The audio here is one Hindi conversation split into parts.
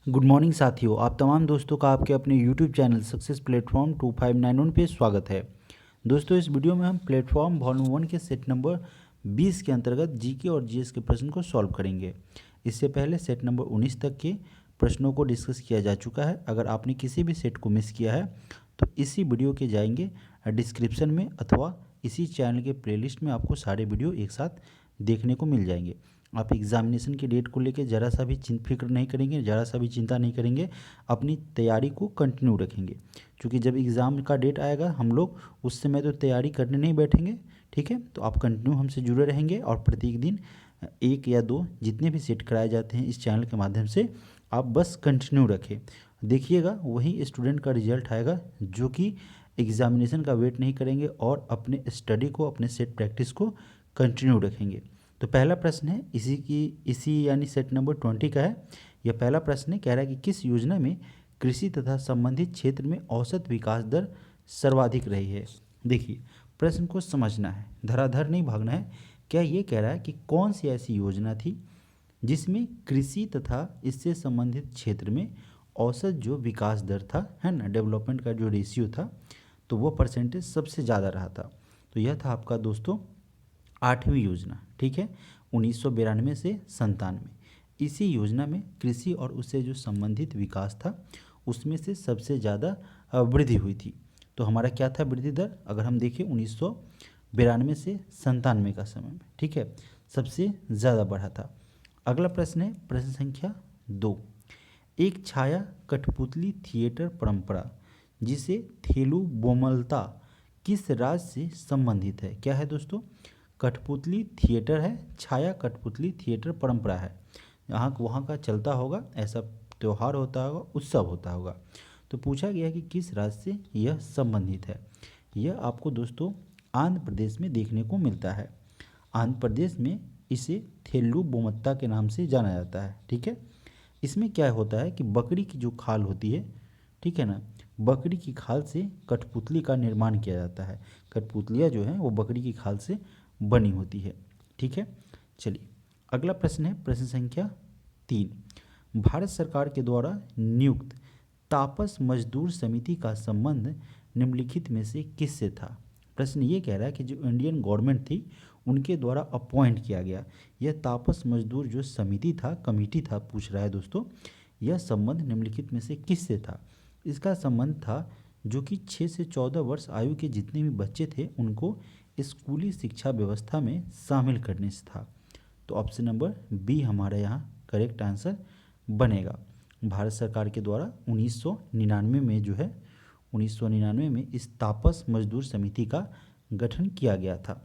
गुड मॉर्निंग साथियों, आप तमाम दोस्तों का आपके अपने यूट्यूब चैनल सक्सेस प्लेटफॉर्म 2591 पे स्वागत है। दोस्तों, इस वीडियो में हम प्लेटफॉर्म वॉल्यूम 1 के सेट नंबर 20 के अंतर्गत जीके और जीएस के प्रश्न को सॉल्व करेंगे। इससे पहले सेट नंबर 19 तक के प्रश्नों को डिस्कस किया जा चुका है। अगर आपने किसी भी सेट को मिस किया है तो इसी वीडियो के जाएंगे डिस्क्रिप्शन में अथवा इसी चैनल के प्लेलिस्ट में आपको सारे वीडियो एक साथ देखने को मिल जाएंगे। आप एग्जामिनेशन की डेट को लेकर ज़रा सा भी फिक्र नहीं करेंगे, ज़रा सा भी चिंता नहीं करेंगे, अपनी तैयारी को कंटिन्यू रखेंगे। क्योंकि जब एग्ज़ाम का डेट आएगा हम लोग उस समय तो तैयारी करने नहीं बैठेंगे, ठीक है। तो आप कंटिन्यू हमसे जुड़े रहेंगे और प्रत्येक दिन एक या दो जितने भी सेट कराए जाते हैं इस चैनल के माध्यम से आप बस कंटिन्यू रखें। देखिएगा वही स्टूडेंट का रिजल्ट आएगा जो कि एग्ज़ामिनेशन का वेट नहीं करेंगे और अपने स्टडी को, अपने सेट प्रैक्टिस को कंटिन्यू रखेंगे। तो पहला प्रश्न है इसी यानी सेट नंबर 20 का है। यह पहला प्रश्न है, कह रहा है कि किस योजना में कृषि तथा संबंधित क्षेत्र में औसत विकास दर सर्वाधिक रही है। देखिए प्रश्न को समझना है, धराधर नहीं भागना है। क्या ये कह रहा है कि कौन सी ऐसी योजना थी जिसमें कृषि तथा इससे संबंधित क्षेत्र में औसत जो विकास दर था, है ना, डेवलपमेंट का जो रेशियो था, तो वो परसेंटेज सबसे ज़्यादा रहा था। तो यह था आपका दोस्तों 8वीं योजना, ठीक है, 1992 से 97। इसी योजना में कृषि और उससे जो संबंधित विकास था उसमें से सबसे ज़्यादा वृद्धि हुई थी। तो हमारा क्या था वृद्धि दर, अगर हम देखें 1992 से 97 का समय में, ठीक है, सबसे ज़्यादा बढ़ा था। अगला प्रश्न है प्रश्न संख्या 2। एक छाया कठपुतली थिएटर परंपरा जिसे थेलु बोमलता किस राज्य से संबंधित है। क्या है दोस्तों, कठपुतली थिएटर है, छाया कठपुतली थिएटर परंपरा है, यहाँ वहाँ का चलता होगा, ऐसा त्यौहार होता होगा, उत्सव होता होगा। तो पूछा गया कि किस राज्य से यह संबंधित है। यह आपको दोस्तों आंध्र प्रदेश में देखने को मिलता है। आंध्र प्रदेश में इसे थेल्लू बोमत्ता के नाम से जाना जाता है, ठीक है। इसमें क्या होता है कि बकरी की जो खाल होती है, ठीक है ना, बकरी की खाल से कठपुतली का निर्माण किया जाता है। कठपुतलियाँ जो हैं वो बकरी की खाल से बनी होती है, ठीक है। चलिए अगला प्रश्न है प्रश्न संख्या 3। भारत सरकार के द्वारा नियुक्त तापस मजदूर समिति का संबंध निम्नलिखित में से किससे था। प्रश्न ये कह रहा है कि जो इंडियन गवर्नमेंट थी उनके द्वारा अपॉइंट किया गया यह तापस मजदूर जो समिति था, कमेटी था, पूछ रहा है दोस्तों, यह संबंध निम्नलिखित में से किससे था। इसका संबंध था जो कि 6 से 14 वर्ष आयु के जितने भी बच्चे थे उनको स्कूली शिक्षा व्यवस्था में शामिल करने से था। तो ऑप्शन नंबर बी हमारा यहाँ करेक्ट आंसर बनेगा। भारत सरकार के द्वारा 1999 में जो है 1999 में इस तापस मजदूर समिति का गठन किया गया था।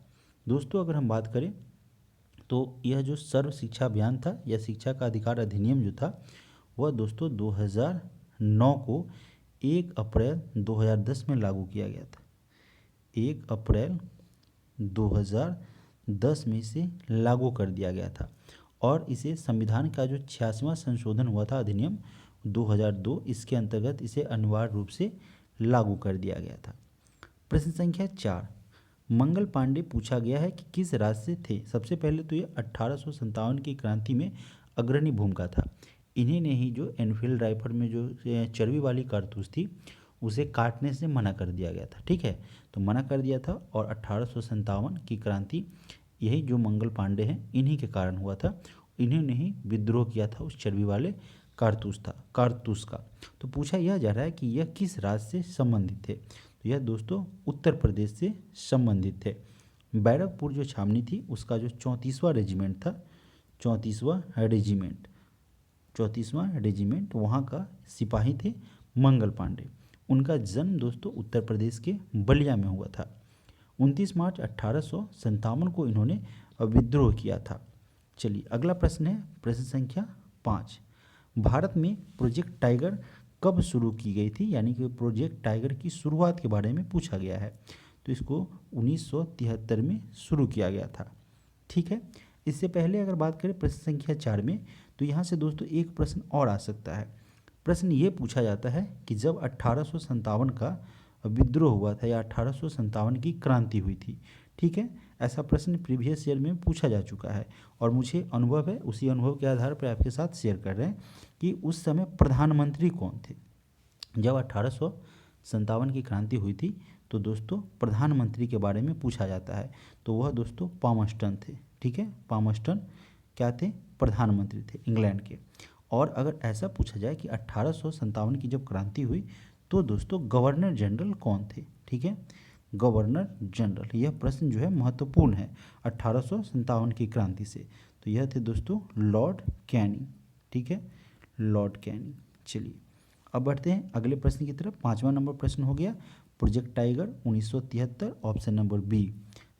दोस्तों अगर हम बात करें तो यह जो सर्व शिक्षा अभियान था या शिक्षा का अधिकार अधिनियम जो था वह दोस्तों 2009 को 1 अप्रैल 2010 में लागू किया गया था। 1 अप्रैल 2010 में इसे लागू कर दिया गया था और इसे संविधान का जो 86वां संशोधन हुआ था अधिनियम 2002, इसके अंतर्गत इसे अनिवार्य रूप से लागू कर दिया गया था। प्रश्न संख्या 4। मंगल पांडे पूछा गया है कि किस राज्य से थे। सबसे पहले तो ये 1857 की क्रांति में अग्रणी भूमिका था। इन्हीं ने ही जो एनफील्ड राइफल में जो चर्बी वाली कारतूस थी उसे काटने से मना कर दिया गया था, ठीक है। तो मना कर दिया था और 1857 की क्रांति यही जो मंगल पांडे हैं इन्हीं के कारण हुआ था। इन्होंने ही विद्रोह किया था उस चर्बी वाले कारतूस का। तो पूछा यह जा रहा है कि यह किस राज्य से संबंधित थे। तो यह दोस्तों उत्तर प्रदेश से संबंधित थे। बैरकपुर जो छावनी थी उसका जो 34वां रेजिमेंट था, 34वां रेजिमेंट वहाँ का सिपाही थे मंगल पांडे। उनका जन्म दोस्तों उत्तर प्रदेश के बलिया में हुआ था। 29 मार्च 1857 को इन्होंने विद्रोह किया था। चलिए अगला प्रश्न है प्रश्न संख्या 5। भारत में प्रोजेक्ट टाइगर कब शुरू की गई थी, यानी कि प्रोजेक्ट टाइगर की शुरुआत के बारे में पूछा गया है। तो इसको 1973 में शुरू किया गया था, ठीक है। इससे पहले अगर बात करें प्रश्न संख्या 4 में तो यहाँ से दोस्तों एक प्रश्न और आ सकता है। प्रश्न ये पूछा जाता है कि जब 1857 का विद्रोह हुआ था या 1857 की क्रांति हुई थी, ठीक है, ऐसा प्रश्न प्रीवियस ईयर में पूछा जा चुका है और मुझे अनुभव है, उसी अनुभव के आधार पर आपके साथ शेयर कर रहे हैं कि उस समय प्रधानमंत्री कौन थे। जब 1857 की क्रांति हुई थी तो दोस्तों प्रधानमंत्री के बारे में पूछा जाता है, तो वह दोस्तों पामस्टन थे। ठीक है, पामस्टन क्या थे, प्रधानमंत्री थे इंग्लैंड के। और अगर ऐसा पूछा जाए कि 1857 की जब क्रांति हुई तो दोस्तों गवर्नर जनरल कौन थे। ठीक है, गवर्नर जनरल, यह प्रश्न जो है महत्वपूर्ण है 1857 की क्रांति से। तो यह थे दोस्तों लॉर्ड कैनिंग। ठीक है, लॉर्ड कैनिंग। चलिए अब बढ़ते हैं अगले प्रश्न की तरफ। 5वां नंबर प्रश्न हो गया project tiger 1973, option number B.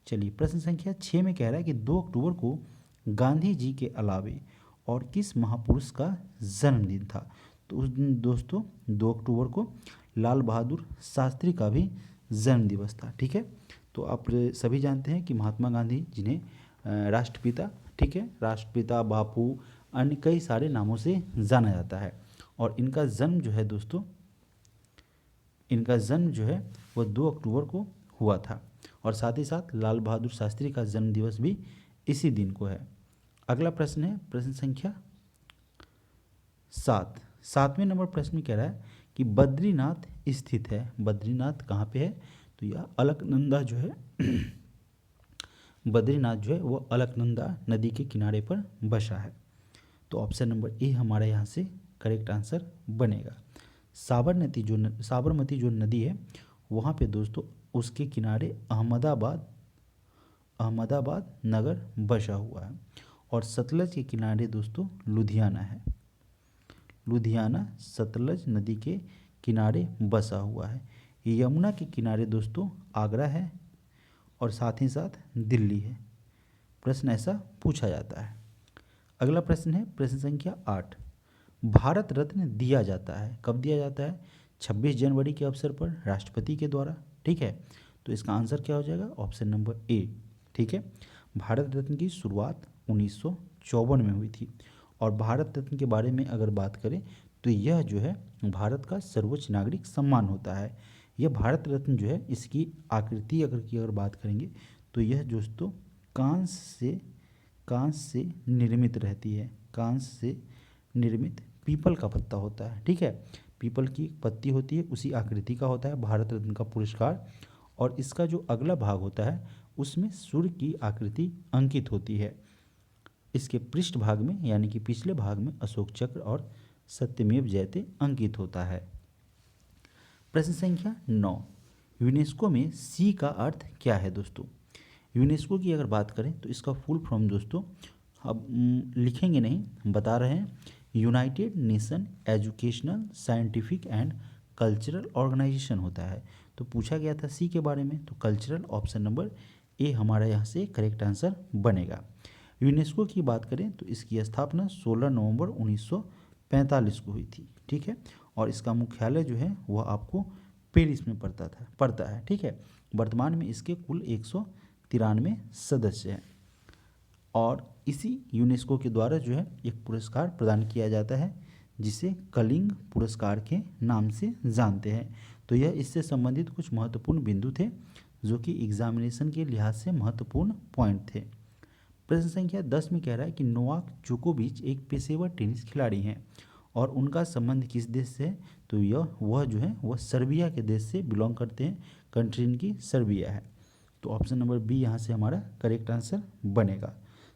चलिए प्रश्न संख्या 6 में कह रहा है कि 2 अक्टूबर को गांधी जी के अलावे और किस महापुरुष का जन्मदिन था। तो उस दिन दोस्तों 2 अक्टूबर को लाल बहादुर शास्त्री का भी जन्म दिवस था। ठीक है, तो आप सभी जानते हैं कि महात्मा गांधी जिन्हें राष्ट्रपिता, ठीक है, राष्ट्रपिता, बापू, अन्य कई सारे नामों से जाना जाता है। और इनका जन्म जो है दोस्तों, इनका जन्म जो है वह 2 अक्टूबर को हुआ था और साथ ही साथ लाल बहादुर शास्त्री का जन्म दिवस भी इसी दिन को है। अगला प्रश्न है प्रश्न संख्या 7। 7वें नंबर प्रश्न में कह रहा है कि बद्रीनाथ स्थित है। बद्रीनाथ कहाँ पे है, तो यह अलकनंदा जो है बद्रीनाथ जो है वह अलकनंदा नदी के किनारे पर बसा है। तो ऑप्शन नंबर ए हमारा यहाँ से करेक्ट आंसर बनेगा। साबरमती जो नदी है वहाँ पे दोस्तों उसके किनारे अहमदाबाद नगर बसा हुआ है और सतलज के किनारे दोस्तों लुधियाना है। लुधियाना सतलज नदी के किनारे बसा हुआ है। यमुना के किनारे दोस्तों आगरा है और साथ ही साथ दिल्ली है। प्रश्न ऐसा पूछा जाता है। अगला प्रश्न है प्रश्न संख्या 8। भारत रत्न दिया जाता है, कब दिया जाता है, 26 जनवरी के अवसर पर राष्ट्रपति के द्वारा। ठीक है, तो इसका आंसर क्या हो जाएगा, ऑप्शन नंबर ए। ठीक है, भारत रत्न की शुरुआत 1954 में हुई थी और भारत रत्न के बारे में अगर बात करें तो यह जो है भारत का सर्वोच्च नागरिक सम्मान होता है। यह भारत रत्न जो है इसकी आकृति अगर बात करेंगे तो यह दोस्तों कांस्य से निर्मित रहती है। कांस्य से निर्मित पीपल का पत्ता होता है। ठीक है, पीपल की पत्ती होती है, उसी आकृति का होता है भारत रत्न का पुरस्कार। और इसका जो अगला भाग होता है उसमें सूर्य की आकृति अंकित होती है। इसके पृष्ठ भाग में यानी कि पिछले भाग में अशोक चक्र और सत्यमेव जयते अंकित होता है। प्रश्न संख्या 9। यूनेस्को में सी का अर्थ क्या है दोस्तों। यूनेस्को की अगर बात करें तो इसका फुल फॉर्म दोस्तों अब लिखेंगे नहीं, बता रहे हैं, United Nation Educational Scientific and Cultural Organization होता है। तो पूछा गया था सी के बारे में, तो कल्चरल, ऑप्शन नंबर ए हमारा यहाँ से करेक्ट आंसर बनेगा। यूनेस्को की बात करें तो इसकी स्थापना 16 नवंबर 1945 को हुई थी। ठीक है, और इसका मुख्यालय जो है वह आपको पेरिस में पड़ता है। ठीक है, वर्तमान में इसके कुल 193 सदस्य हैं और इसी यूनेस्को के द्वारा जो है एक पुरस्कार प्रदान किया जाता है जिसे कलिंग पुरस्कार के नाम से जानते हैं। तो यह इससे संबंधित कुछ महत्वपूर्ण बिंदु थे जो कि एग्जामिनेशन के लिहाज से महत्वपूर्ण पॉइंट थे। प्रश्न संख्या 10 में कह रहा है कि नोवाक जोकोविच एक पेशेवर टेनिस खिलाड़ी हैं और उनका संबंध किस देश से है, तो वह जो है वह सर्बिया के देश से बिलोंग करते हैं। कंट्री इनकी सर्बिया है। तो ऑप्शन नंबर बी यहाँ से हमारा करेक्ट आंसर बनेगा।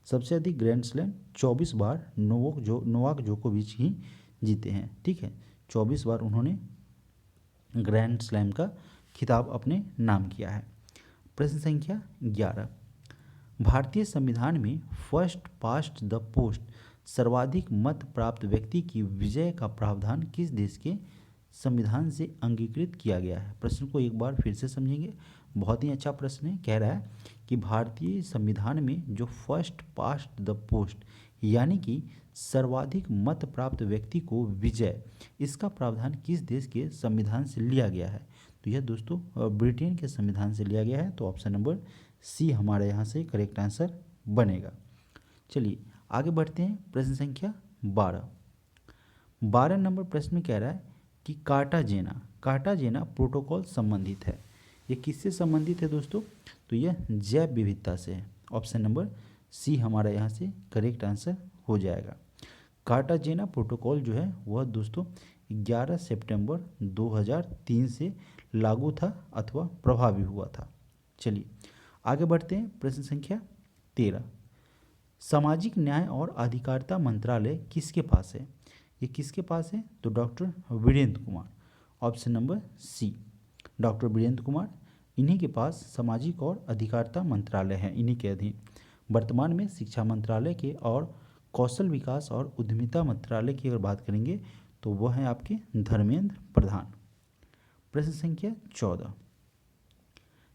सबसे अधिक ग्रैंड स्लैम 24 बार नोवाक जोकोविच ही जीते हैं। ठीक है, 24 बार उन्होंने ग्रैंड स्लैम का खिताब अपने नाम किया है। प्रश्न संख्या 11। भारतीय संविधान में फर्स्ट पास्ट द पोस्ट सर्वाधिक मत प्राप्त व्यक्ति की विजय का प्रावधान किस देश के संविधान से अंगीकृत किया गया है। प्रश्न को एक बार फिर से समझेंगे, बहुत ही अच्छा प्रश्न है। कह रहा है कि भारतीय संविधान में जो फर्स्ट पास्ट द पोस्ट यानी कि सर्वाधिक मत प्राप्त व्यक्ति को विजय, इसका प्रावधान किस देश के संविधान से लिया गया है। तो यह दोस्तों ब्रिटेन के संविधान से लिया गया है। तो ऑप्शन नंबर सी हमारे यहाँ से करेक्ट आंसर बनेगा। चलिए आगे बढ़ते हैं। प्रश्न संख्या 12 नंबर प्रश्न में कह रहा है कि कार्टाजेना प्रोटोकॉल संबंधित है। ये किससे संबंधित है दोस्तों? तो यह जैव विविधता से है। ऑप्शन नंबर सी हमारा यहाँ से करेक्ट आंसर हो जाएगा। कार्टाजेना प्रोटोकॉल जो है वह दोस्तों 11 सितंबर 2003 से लागू था अथवा प्रभावी हुआ था। चलिए आगे बढ़ते हैं। प्रश्न संख्या 13, सामाजिक न्याय और अधिकारिता मंत्रालय किसके पास है? ये किसके पास है? तो doctor Virendra Kumar. Option number C doctor Virendra Kumar, इन्हीं के पास सामाजिक और अधिकारिता मंत्रालय है, इन्हीं के अधीन। वर्तमान में शिक्षा मंत्रालय के और कौशल विकास और उद्यमिता मंत्रालय की अगर बात करेंगे तो वह है आपके धर्मेंद्र प्रधान। प्रश्न संख्या 14,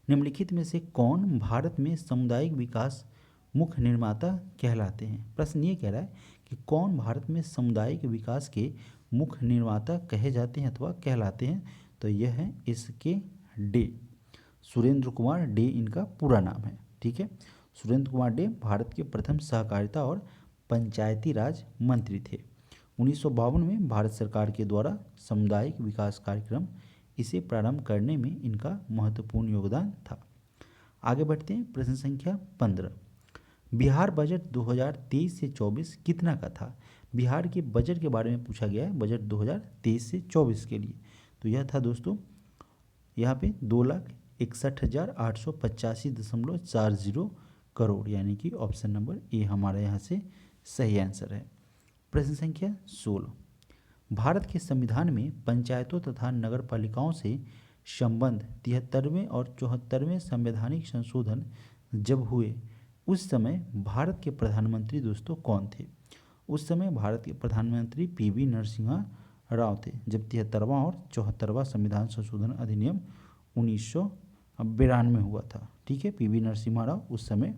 निम्नलिखित में से कौन भारत में सामुदायिक विकास मुख्य निर्माता कहलाते हैं? प्रश्न ये कह रहा है कि कौन भारत में सामुदायिक विकास के मुख्य निर्माता कहे जाते हैं अथवा कहलाते हैं? तो यह है इसके डे, सुरेंद्र कुमार डे इनका पूरा नाम है। ठीक है, सुरेंद्र कुमार डे भारत के प्रथम सहकारिता और पंचायती राज मंत्री थे। 1952 में भारत सरकार के द्वारा सामुदायिक विकास कार्यक्रम इसे प्रारंभ करने में इनका महत्वपूर्ण योगदान था। आगे बढ़ते हैं। प्रश्न संख्या 15, बिहार बजट 2023 से 24 कितना का था? बिहार के बजट के बारे में पूछा गया है, बजट 2023 से 24 के लिए। तो यह था दोस्तों यहाँ पे 2,61,885.40 करोड़, यानी कि ऑप्शन नंबर ए हमारा यहाँ से सही आंसर है। प्रश्न संख्या 16, भारत के संविधान में पंचायतों तथा नगर पालिकाओं से संबंध 73वें और 74वें संवैधानिक संशोधन जब हुए उस समय भारत के प्रधानमंत्री दोस्तों कौन थे? उस समय भारत के प्रधानमंत्री पीवी नरसिम्हा राव थे, जब 73वां और 74वां संविधान संशोधन अधिनियम 1992 हुआ था। ठीक है, पीवी नरसिम्हा राव उस समय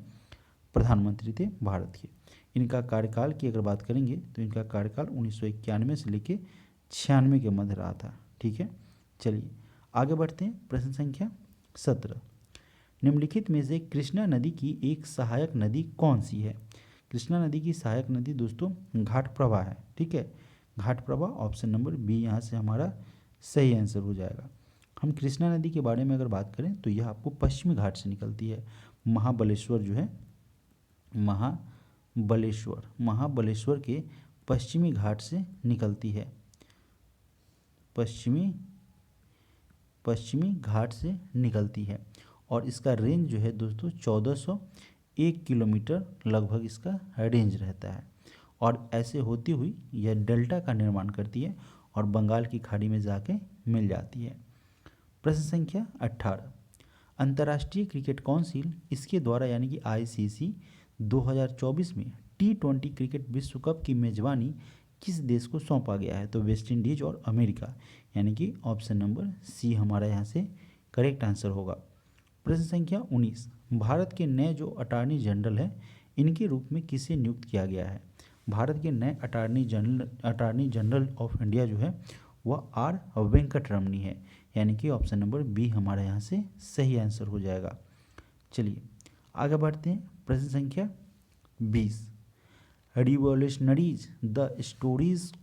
प्रधानमंत्री थे भारत के। इनका कार्यकाल की अगर बात करेंगे तो इनका कार्यकाल 1991 से लेकर 96 के मध्य रहा था। ठीक है, चलिए आगे बढ़ते हैं। प्रश्न संख्या 17, निम्नलिखित में से कृष्णा नदी की एक सहायक नदी कौन सी है? कृष्णा नदी की सहायक नदी दोस्तों घाटप्रभा है। ठीक है, घाटप्रभा ऑप्शन नंबर बी यहाँ से हमारा सही आंसर हो जाएगा। हम कृष्णा नदी के बारे में अगर बात करें तो यह आपको पश्चिमी घाट से निकलती है। महाबलेश्वर जो है, महाबलेश्वर के पश्चिमी घाट से निकलती है, पश्चिमी घाट से निकलती है। और इसका रेंज जो है दोस्तों 1401 किलोमीटर लगभग इसका रेंज रहता है। और ऐसे होती हुई यह डेल्टा का निर्माण करती है और बंगाल की खाड़ी में जाके मिल जाती है। प्रश्न संख्या 18, अंतर्राष्ट्रीय क्रिकेट काउंसिल इसके द्वारा यानी कि आईसीसी 2024 में T20 क्रिकेट विश्व कप की मेजबानी किस देश को सौंपा गया है? तो वेस्ट इंडीज और अमेरिका, यानी कि ऑप्शन नंबर सी हमारा यहाँ से करेक्ट आंसर होगा। प्रश्न संख्या 19, भारत के नए जो अटॉर्नी जनरल है इनके रूप में किसे नियुक्त किया गया है? भारत के नए अटॉर्नी जनरल ऑफ इंडिया जो है वह आर वेंकटरमणी है, यानी कि ऑप्शन नंबर बी हमारा यहाँ से सही आंसर हो जाएगा। चलिए आगे बढ़ते हैं। प्रश्न संख्या 20, revolutionaries the stories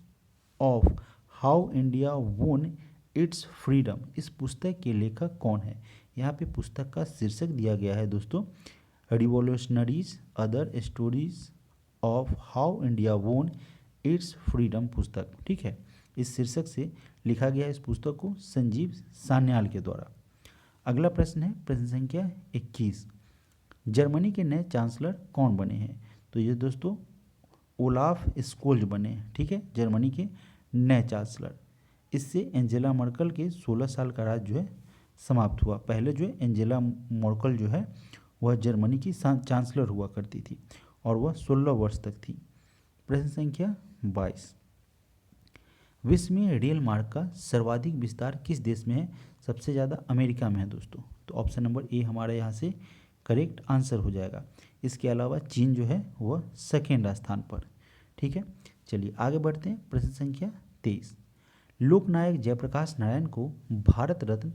of how India वोन इट्स फ्रीडम, इस पुस्तक के लेखक कौन है? यहाँ पे पुस्तक का शीर्षक दिया गया है दोस्तों revolutionaries other stories of how India वोन इट्स फ्रीडम पुस्तक। ठीक है, इस शीर्षक से लिखा गया इस पुस्तक को संजीव सान्याल के द्वारा। अगला प्रश्न है प्रश्न संख्या 21, जर्मनी के नए चांसलर कौन बने हैं? तो ये दोस्तों ओलाफ स्कोल्ज बने हैं। ठीक है, जर्मनी के नए चांसलर। इससे एंजेला मर्कल के 16 साल का राज जो है समाप्त हुआ। पहले जो है एंजेला मर्कल जो है वह जर्मनी की चांसलर हुआ करती थी और वह 16 वर्ष तक थी। प्रश्न संख्या 22, विश्व में रेल मार्ग का सर्वाधिक विस्तार किस देश में है? सबसे ज़्यादा अमेरिका में है दोस्तों। तो ऑप्शन नंबर ए हमारे यहाँ से करेक्ट आंसर हो जाएगा। इसके अलावा चीन जो है वह सेकेंड स्थान पर। ठीक है, चलिए आगे बढ़ते हैं। प्रश्न संख्या 23, लोकनायक जयप्रकाश नारायण को भारत रत्न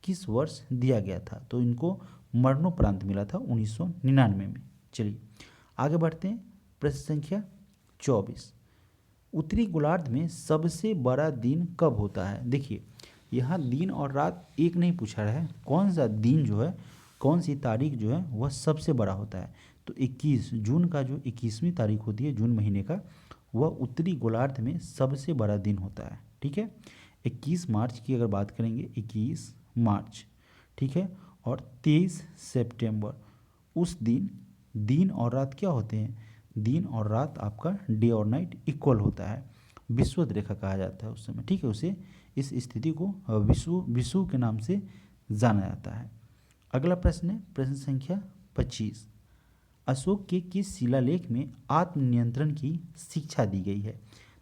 किस वर्ष दिया गया था? तो इनको मरणोपरांत मिला था 1999 में। चलिए आगे बढ़ते हैं। प्रश्न संख्या 24, उत्तरी गोलार्ध में सबसे बड़ा दिन कब होता है? देखिए यहाँ दिन और रात एक नहीं पूछा रहा है, कौन सा दिन जो है, कौन सी तारीख जो है वह सबसे बड़ा होता है। तो 21 जून का जो 21वीं तारीख होती है जून महीने का, वह उत्तरी गोलार्ध में सबसे बड़ा दिन होता है। ठीक है, 21 मार्च की अगर बात करेंगे, 21 मार्च, ठीक है, और 23 सितंबर, उस दिन दिन और रात क्या होते हैं, दिन और रात आपका डे और नाइट इक्वल होता है, विषुवत रेखा कहा जाता है उस समय। ठीक है, उसे इस स्थिति को विषुव के नाम से जाना जाता है। अगला प्रश्न है प्रश्न संख्या 25, अशोक के किस शिलालेख में आत्मनियंत्रण की शिक्षा दी गई है।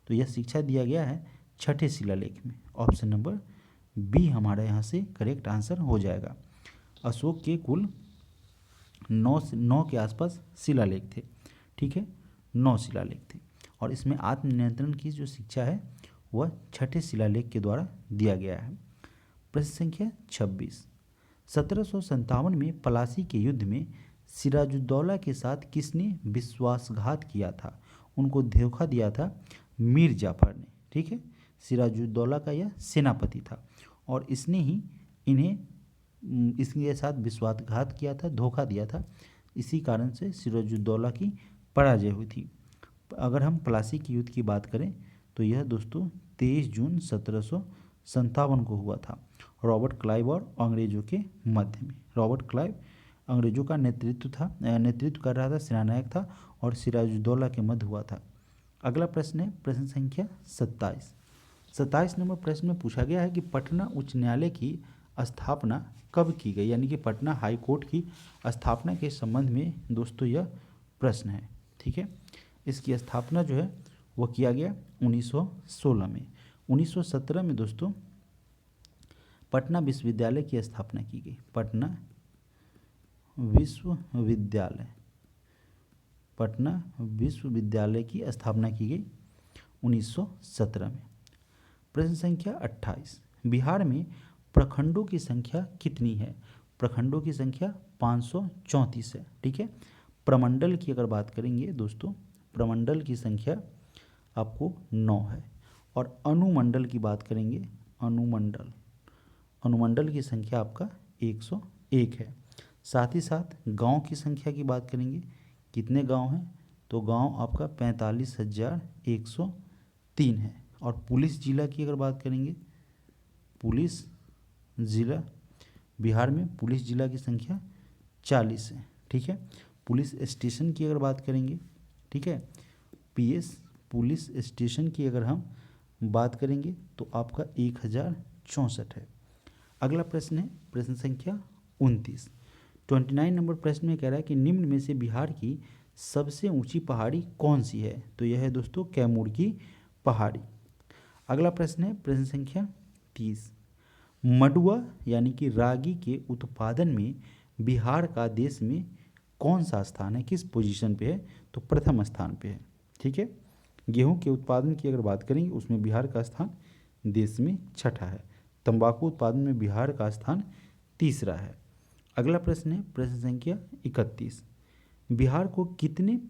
तो यह शिक्षा दिया गया है छठे शिलालेख में। ऑप्शन नंबर बी हमारा यहाँ से करेक्ट आंसर हो जाएगा। अशोक के कुल 9 के आसपास शिलालेख थे। ठीक है, 9 शिलालेख थे, और इसमें आत्मनियंत्रण की जो शिक्षा है वह छठे शिलालेख के द्वारा दिया गया है। प्रश्न संख्या 26, 1757 में पलासी के युद्ध में सिराजुद्दौला के साथ किसने विश्वासघात किया था। उनको धोखा दिया था मीर जाफर ने। ठीक है, सिराजुद्दौला का यह सेनापति था और इसने ही इन्हें इसके साथ विश्वासघात किया था, धोखा दिया था। इसी कारण से सिराजुद्दौला की पराजय हुई थी। अगर हम प्लासी के युद्ध की बात करें तो यह दोस्तों 23 जून 1757 को हुआ था, रॉबर्ट क्लाइव और अंग्रेजों के मध्य में। रॉबर्ट क्लाइव अंग्रेजों का नेतृत्व कर रहा था, सेनानायक था, और सिराजुद्दौला के मध्य हुआ था। अगला प्रश्न है प्रश्न संख्या 27 नंबर प्रश्न में पूछा गया है कि पटना उच्च न्यायालय की स्थापना कब की गई, यानी कि पटना हाई कोर्ट की स्थापना के संबंध में दोस्तों यह प्रश्न है। ठीक है, इसकी स्थापना जो है वह किया गया 1916 में। 1917 में दोस्तों पटना विश्वविद्यालय की स्थापना की गई। पटना विश्वविद्यालय की स्थापना की गई 1917 में। प्रश्न संख्या 28, बिहार में प्रखंडों की संख्या कितनी है। प्रखंडों की संख्या 534 है। ठीक है, प्रमंडल की अगर बात करेंगे दोस्तों, प्रमंडल की संख्या आपको 9 है, और अनुमंडल की बात करेंगे, अनुमंडल की संख्या आपका 101 है। साथ ही साथ गांव की संख्या की बात करेंगे, कितने गांव हैं, तो गांव आपका 45,103 है। और पुलिस जिला की अगर बात करेंगे, पुलिस जिला, बिहार में पुलिस जिला की संख्या 40 है। ठीक है, पुलिस स्टेशन की अगर बात करेंगे, ठीक है, पीएस पुलिस स्टेशन की अगर हम बात करेंगे तो आपका 1064 है। अगला प्रश्न है प्रश्न संख्या 29 नंबर प्रश्न में कह रहा है कि निम्न में से बिहार की सबसे ऊंची पहाड़ी कौन सी है। तो यह है दोस्तों कैमूर की पहाड़ी। अगला प्रश्न है प्रश्न संख्या 30, मडुआ यानी कि रागी के उत्पादन में बिहार का देश में कौन सा स्थान है, किस पोजीशन पे है, तो प्रथम स्थान पे है। ठीक है, गेहूं के उत्पादन की अगर बात करेंगे उसमें बिहार का स्थान देश में छठा है। तंबाकू उत्पादन में बिहार का स्थान तीसरा है। अगला प्रश्न है प्रश्न संख्या 31, बिहार को कितने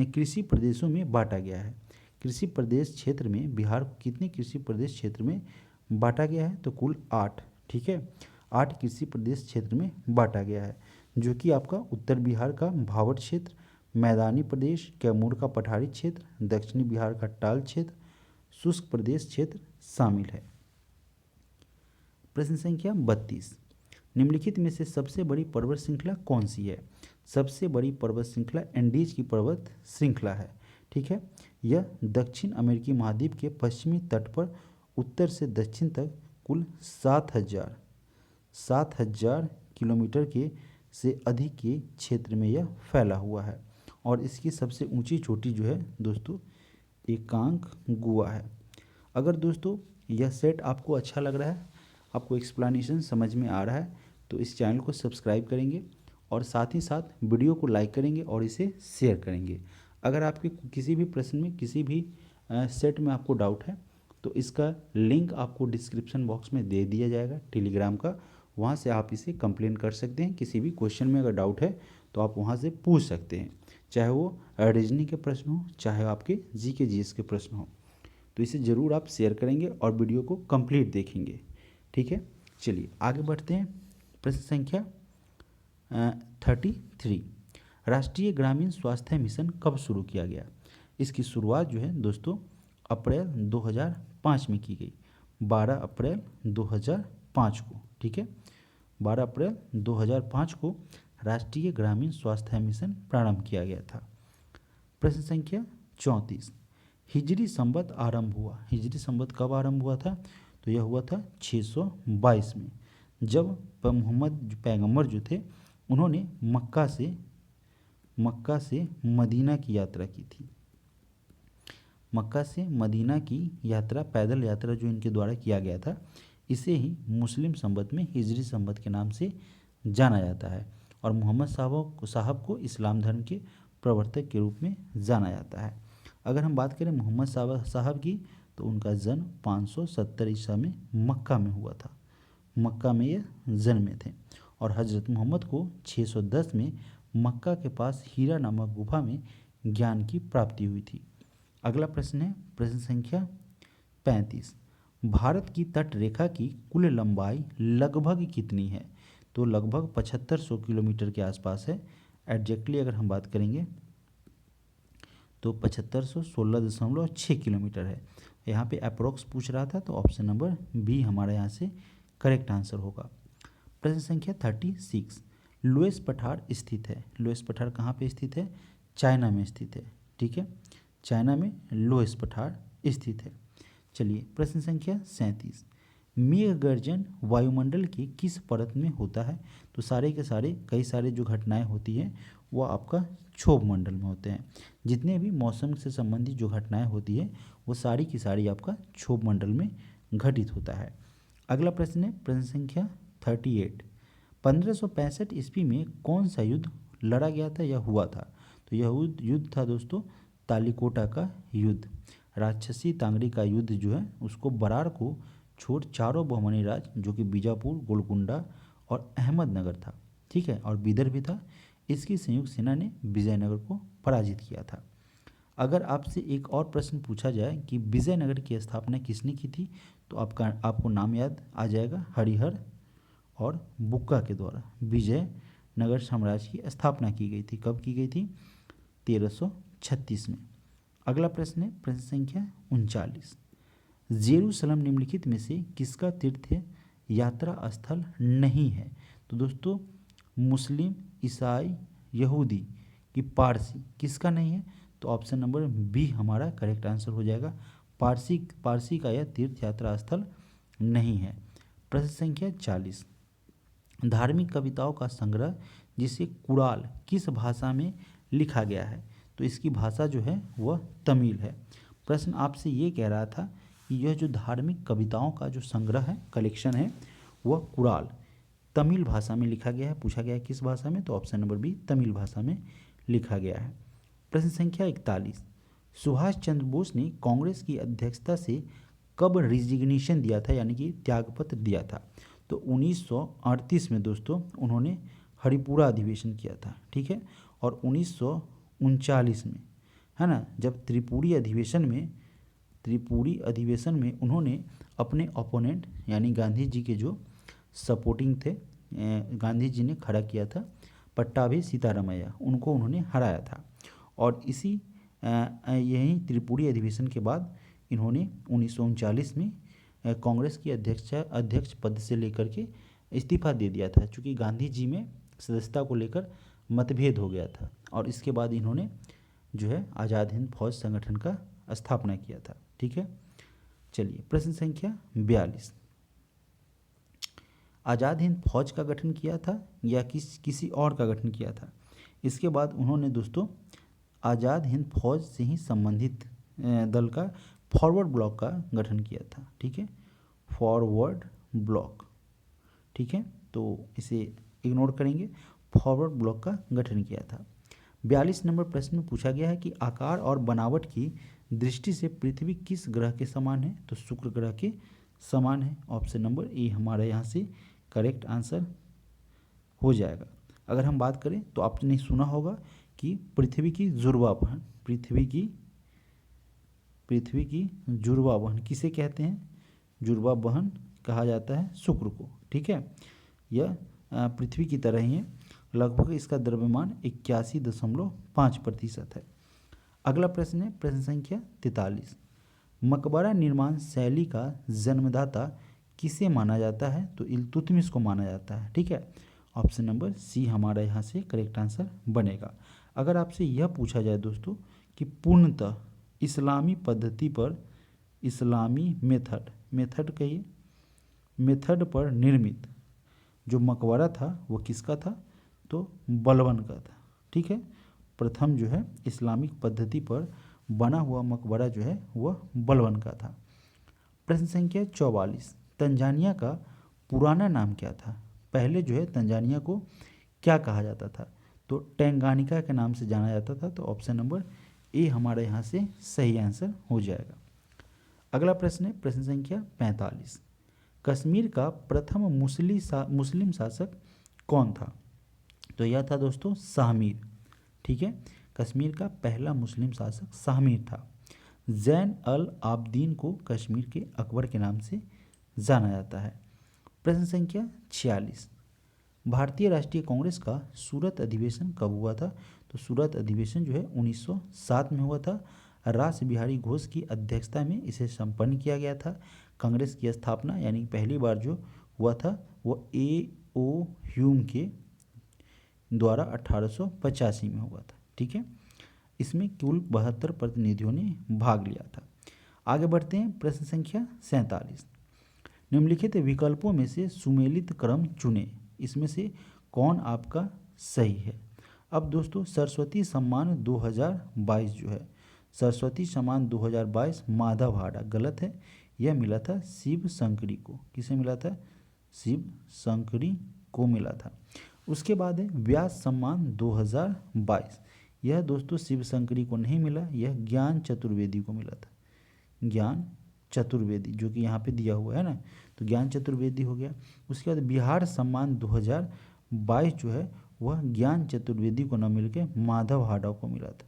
कृषि प्रदेशों में बांटा गया है। कृषि प्रदेश क्षेत्र में बिहार को कितने कृषि प्रदेश क्षेत्र में बांटा गया है, तो कुल 8। ठीक है, 8 कृषि प्रदेश क्षेत्र में बांटा गया है, जो कि आपका उत्तर बिहार का भावर क्षेत्र, मैदानी प्रदेश, कैमूर का पठारी क्षेत्र, दक्षिणी बिहार का टाल क्षेत्र, शुष्क प्रदेश क्षेत्र शामिल है। प्रश्न संख्या 32, निम्नलिखित में से सबसे बड़ी पर्वत श्रृंखला कौन सी है। सबसे बड़ी पर्वत श्रृंखला एंडीज की पर्वत श्रृंखला है। ठीक है, यह दक्षिण अमेरिकी महाद्वीप के पश्चिमी तट पर उत्तर से दक्षिण तक कुल 7,000 किलोमीटर के से अधिक के क्षेत्र में यह फैला हुआ है, और इसकी सबसे ऊंची चोटी जो है दोस्तों एकांकगुआ है। अगर दोस्तों यह सेट आपको अच्छा लग रहा है, आपको एक्सप्लेनेशन समझ में आ रहा है, तो इस चैनल को सब्सक्राइब करेंगे और साथ ही साथ वीडियो को लाइक करेंगे और इसे शेयर करेंगे। अगर आपके किसी भी प्रश्न में, किसी भी सेट में आपको डाउट है तो इसका लिंक आपको डिस्क्रिप्शन बॉक्स में दे दिया जाएगा टेलीग्राम का, वहाँ से आप इसे कंप्लेन कर सकते हैं। किसी भी क्वेश्चन में अगर डाउट है तो आप वहाँ से पूछ सकते हैं, चाहे वो रीजनिंग के प्रश्न हो, चाहे आपके जीके जीएस के प्रश्न हो। तो इसे ज़रूर आप शेयर करेंगे और वीडियो को कंप्लीट देखेंगे। ठीक है, चलिए आगे बढ़ते हैं। प्रश्न संख्या 33, राष्ट्रीय ग्रामीण स्वास्थ्य मिशन कब शुरू किया गया? इसकी शुरुआत जो है दोस्तों अप्रैल 2005 में की गई, 12 अप्रैल 2005 को। ठीक है, 12 अप्रैल 2005 को राष्ट्रीय ग्रामीण स्वास्थ्य मिशन प्रारंभ किया गया था। प्रश्न संख्या 34, हिजरी संवत आरंभ हुआ। हिजरी संवत कब आरंभ हुआ था? तो यह हुआ था 622 में, जब मोहम्मद पैगंबर जो थे उन्होंने मक्का से मदीना की यात्रा की थी। मक्का से मदीना की यात्रा, पैदल यात्रा जो इनके द्वारा किया गया था, इसे ही मुस्लिम संवत में हिजरी संवत के नाम से जाना जाता है और मोहम्मद साहब को इस्लाम धर्म के प्रवर्तक के रूप में जाना जाता है। अगर हम बात करें मोहम्मद साहब की, तो उनका जन्म 570 ईसा में मक्का में हुआ था। मक्का में ये जन्मे थे और हज़रत मोहम्मद को 610 में मक्का के पास हीरा नामक गुफा में ज्ञान की प्राप्ति हुई थी। अगला प्रश्न है प्रश्न संख्या 35, भारत की तट रेखा की कुल लंबाई लगभग कितनी है? तो लगभग 7500 किलोमीटर के आसपास है। एग्जैक्टली अगर हम बात करेंगे तो 7516.6 किलोमीटर है। यहाँ पे अप्रोक्स पूछ रहा था, तो ऑप्शन नंबर बी हमारा यहाँ से करेक्ट आंसर होगा। प्रश्न संख्या 36, लुईस पठार स्थित है। लुईस पठार कहाँ पे स्थित है? चाइना में स्थित है। ठीक है, चाइना में लुईस पठार स्थित है। चलिए प्रश्न संख्या 37, मेघ गर्जन वायुमंडल की किस परत में होता है? तो सारे के सारे कई सारे जो घटनाएं होती हैं वो आपका क्षोभ मंडल में होते हैं। जितने भी मौसम से संबंधित जो घटनाएं होती है वो सारी की सारी आपका क्षोभ मंडल में घटित होता है। अगला प्रश्न है प्रश्न संख्या 38, 1565 ईस्वी में कौन सा युद्ध लड़ा गया था या हुआ था? तो यह युद्ध था दोस्तों तालिकोटा का युद्ध। राक्षसी तांगड़ी का युद्ध जो है उसको बरार को छोड़ चारों बहुमनी राज्य जो कि बीजापुर, गोलकुंडा और अहमदनगर था, ठीक है, और बीदर भी था, इसकी संयुक्त सेना ने विजयनगर को पराजित किया था। अगर आपसे एक और प्रश्न पूछा जाए कि विजयनगर की स्थापना किसने की थी, तो आपको नाम याद आ जाएगा, हरिहर और बुक्का के द्वारा विजयनगर साम्राज्य की स्थापना की गई थी। कब की गई थी? 1336 में। अगला प्रश्न है प्रश्न संख्या 39, जेरूसलम निम्नलिखित में से किसका तीर्थ यात्रा स्थल नहीं है? तो दोस्तों मुस्लिम, ईसाई, यहूदी कि पारसी, किसका नहीं है? तो ऑप्शन नंबर बी हमारा करेक्ट आंसर हो जाएगा। पारसी का यह तीर्थ यात्रा स्थल नहीं है। प्रश्न संख्या 40, धार्मिक कविताओं का संग्रह जिसे कुराल किस भाषा में लिखा गया है? तो इसकी भाषा जो है वह तमिल है। प्रश्न आपसे ये कह रहा था कि यह जो धार्मिक कविताओं का जो संग्रह है, कलेक्शन है, वह कुराल तमिल भाषा में लिखा गया है। पूछा गया है किस भाषा में? तो ऑप्शन नंबर बी तमिल भाषा में लिखा गया है। प्रश्न संख्या 41, सुभाष चंद्र बोस ने कांग्रेस की अध्यक्षता से कब रिजिग्नेशन दिया था, यानी कि त्यागपत्र दिया था? तो 1938 में दोस्तों उन्होंने हरिपुरा अधिवेशन किया था, ठीक है, और 1939 में, है ना, जब त्रिपुरी अधिवेशन में उन्होंने अपने ओपोनेंट यानी गांधी जी के जो सपोर्टिंग थे, गांधी जी ने खड़ा किया था पट्टाभी सीतारामैया, उनको उन्होंने हराया था। और इसी यही त्रिपुरी अधिवेशन के बाद इन्होंने 1939 में कांग्रेस की अध्यक्ष पद से लेकर के इस्तीफा दे दिया था, क्योंकि गांधी जी में सदस्यता को लेकर मतभेद हो गया था। और इसके बाद इन्होंने जो है आज़ाद हिंद फौज संगठन का स्थापना किया था, ठीक है। चलिए प्रश्न संख्या 42, आज़ाद हिंद फौज का गठन किया था या किसी और का गठन किया था? इसके बाद उन्होंने दोस्तों आज़ाद हिंद फौज से ही संबंधित दल का फॉरवर्ड ब्लॉक का गठन किया था, ठीक है, फॉरवर्ड ब्लॉक, ठीक है, तो इसे इग्नोर करेंगे, फॉरवर्ड ब्लॉक का गठन किया था। 42 नंबर प्रश्न में पूछा गया है कि आकार और बनावट की दृष्टि से पृथ्वी किस ग्रह के समान है? तो शुक्र ग्रह के समान है। ऑप्शन नंबर ए हमारा यहाँ से करेक्ट आंसर हो जाएगा। अगर हम बात करें तो आपने सुना होगा कि पृथ्वी की जुड़वा बहन, पृथ्वी की जुड़वा बहन किसे कहते हैं? जुड़वा बहन कहा जाता है शुक्र को। ठीक है, यह पृथ्वी की तरह ही है, लगभग इसका द्रव्यमान 81.5% है। अगला प्रश्न है प्रश्न संख्या 43। मकबरा निर्माण शैली का जन्मदाता किसे माना जाता है? तो इल्तुतमिश को माना जाता है। ठीक है, ऑप्शन नंबर सी हमारा यहाँ से करेक्ट आंसर बनेगा। अगर आपसे यह पूछा जाए दोस्तों कि पूर्णतः इस्लामी पद्धति पर, इस्लामी मेथड कहिए, मेथड पर निर्मित जो मकबरा था वो किसका था? तो बलबन का था। ठीक है, प्रथम जो है इस्लामिक पद्धति पर बना हुआ मकबरा जो है वह बलबन का था। प्रश्न संख्या 44। तंजानिया का पुराना नाम क्या था? पहले जो है तंजानिया को क्या कहा जाता था? तो टेंगानिका के नाम से जाना जाता था। तो ऑप्शन नंबर ए हमारे यहाँ से सही आंसर हो जाएगा। अगला प्रश्न है प्रश्न संख्या 45। कश्मीर का प्रथम मुस्लिम शासक कौन था? तो यह था दोस्तों शाहमीर। ठीक है, कश्मीर का पहला मुस्लिम शासक शाहमीर था। जैन अल आबदीन को कश्मीर के अकबर के नाम से जाना जाता है। प्रश्न संख्या 46। भारतीय राष्ट्रीय कांग्रेस का सूरत अधिवेशन कब हुआ था? तो सूरत अधिवेशन जो है 1907 में हुआ था। रास बिहारी घोष की अध्यक्षता में इसे संपन्न किया गया था। कांग्रेस की स्थापना यानी पहली बार जो हुआ था वो A.O. ह्यूम के द्वारा 1885 में हुआ था। ठीक है, इसमें कुल 72 प्रतिनिधियों ने भाग लिया था। आगे बढ़ते हैं प्रश्न संख्या 47। निम्नलिखित विकल्पों में से सुमेलित क्रम चुनें, इसमें से कौन आपका सही है? अब दोस्तों सरस्वती सम्मान 2022 जो है, सरस्वती सम्मान 2022 माधव हाड़ा गलत है, यह मिला था शिव शंकरी को। किसे मिला था? शिव शंकरी को मिला था। उसके बाद है व्यास सम्मान 2022, यह दोस्तों शिव शंकरी को नहीं मिला, यह ज्ञान चतुर्वेदी को मिला था। ज्ञान चतुर्वेदी जो कि यहाँ पे दिया हुआ है ना, तो ज्ञान चतुर्वेदी हो गया। उसके बाद बिहार सम्मान 2022 जो है वह ज्ञान चतुर्वेदी को न मिलके माधव हाड़ा को मिला था,